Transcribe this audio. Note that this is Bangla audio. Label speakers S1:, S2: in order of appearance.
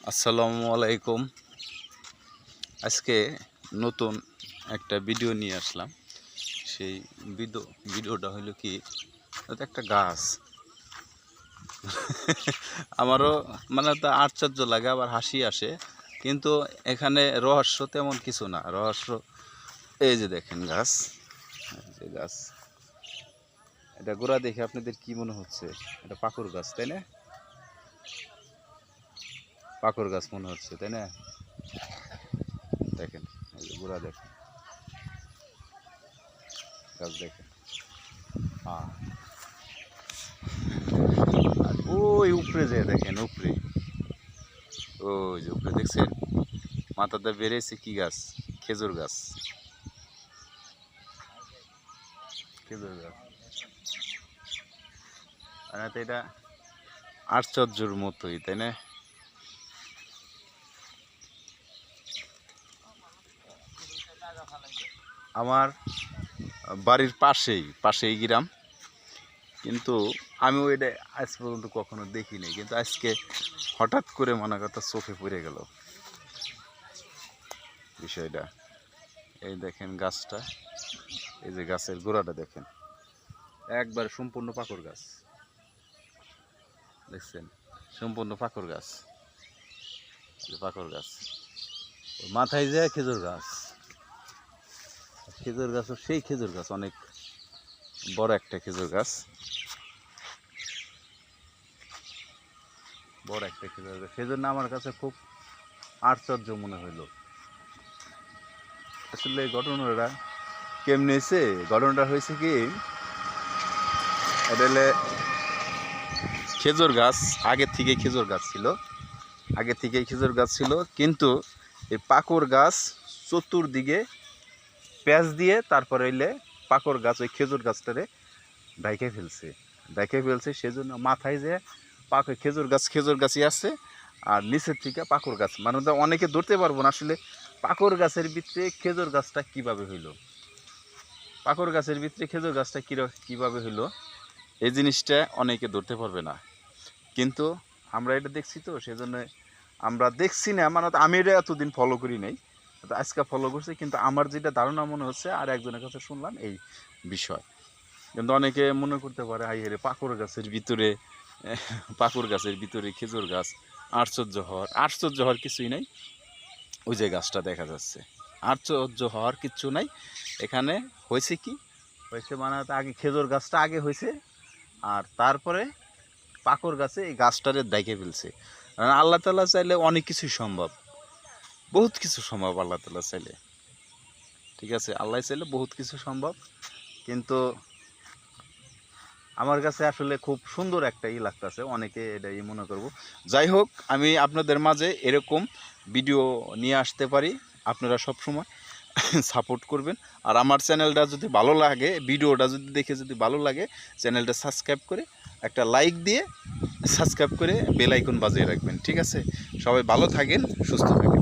S1: আসসালামু আলাইকুম। আজকে নতুন একটা ভিডিও নিয়ে আসলাম। সেই ভিডিওটা হলো কি, এটা একটা গাছ। আমারও মানে তো আশ্চর্য লাগে, আবার হাসি আসে, কিন্তু এখানে রহস্য তেমন কিছু না। রহস্য এই যে দেখেন গাছ, এই যে গাছ, এটা গোড়া দেখে আপনাদের কি মনে হচ্ছে? এটা পাকুর গাছ, তাই না? পাকুর গাছ মনে হচ্ছে, তাই না? দেখেন এই যে গোড়া দেখেন, গাছ দেখেন। আর ওই উপরে যে দেখেন, উপরে ওই যে উপরে দেখছেন, মাথাটা বেড়েছে কি গাছ? খেজুর গাছ। খেজুর গাছ। আর এটা আশ্চর্যের মতোই, তাই না? আমার বাড়ির পাশেই গ্রাম, কিন্তু আমিও এটা আজ পর্যন্ত কখনো দেখিনি, কিন্তু আজকে হঠাৎ করে মনে কথা চোখে পড়ে গেল বিষয়টা। এই দেখেন গাছটা, এই যে গাছের গোড়াটা দেখেন, একবার সম্পূর্ণ পাকুর গাছ। দেখছেন, সম্পূর্ণ পাকুর গাছ, পাকুর গাছ। মাথায় যায় খেজুর গাছ। খেজুর গাছও সেই খেজুর গাছ, অনেক বড় একটা খেজুর গাছ, বড় একটা খেজুর গাছ। সেজন্য আমার কাছে খুব আশ্চর্য মনে হইল। আসলে ঘটনাটা কেমনে হয়েছে? ঘটনাটা হয়েছে কি, এটা হলে খেজুর গাছ, আগে থেকে খেজুর গাছ ছিল, কিন্তু এই পাকুর গাছ চতুর্দিকে প্যাঁচ দিয়ে তারপরে হইলে পাকুর গাছ ওই খেজুর গাছটারে ঢাইকে ফেলছে। সেজন্য মাথায় যে খেজুর গাছই আছে, আর নিচের থেকে পাকুর গাছ, মানে অনেকে ধরতে পারবো না আসলে পাকুর গাছের ভিতরে খেজুর গাছটা কিভাবে হইলো। পাকুর গাছের ভিতরে খেজুর গাছটা কিভাবে হইলো, এই জিনিসটা অনেকে ধরতে পারবে না। কিন্তু আমরা এটা দেখছি, তো সেজন্য আমরা দেখছি না, মানে আমি এটা এতদিন ফলো করি নাই, আজকে ফলো করছি। কিন্তু আমার যেটা ধারণা মনে হচ্ছে, আর একজনের কাছে শুনলাম এই বিষয়। কিন্তু অনেকে মনে করতে পারে, হাই রে, পাকুর গাছের ভিতরে খেজুর গাছ, আশ্চর্য হওয়ার কিছুই নাই। ওই যে গাছটা দেখা যাচ্ছে, আশ্চর্য হওয়ার কিচ্ছু নাই। এখানে হয়েছে কি, মানে আগে খেজুর গাছটা আগে হয়েছে, আর তারপরে পাকুর গাছে এই গাছটারে দেখে ফেলছে। আল্লাহ তাআলা চাইলে অনেক কিছুই সম্ভব, বহুত কিছু সম্ভব আল্লাহ তাআলা চাইলে। ঠিক আছে, আল্লাহ চাইলে বহুত কিছু সম্ভব। কিন্তু আমার কাছে আসলে খুব সুন্দর একটা লাগতেছে, অনেকে এটাই মনে করব। যাই হোক, আমি আপনাদের মাঝে এরকম ভিডিও নিয়ে আসতে পারি, আপনারা সব সময় সাপোর্ট করবেন। আর আমার চ্যানেলটা যদি ভালো লাগে, ভিডিওটা যদি দেখে যদি ভালো লাগে, চ্যানেলটা সাবস্ক্রাইব করে একটা লাইক দিয়ে সাবস্ক্রাইব করে বেল আইকন বাজিয়ে রাখবেন। ঠিক আছে, সবাই ভালো থাকেন, সুস্থ থাকেন।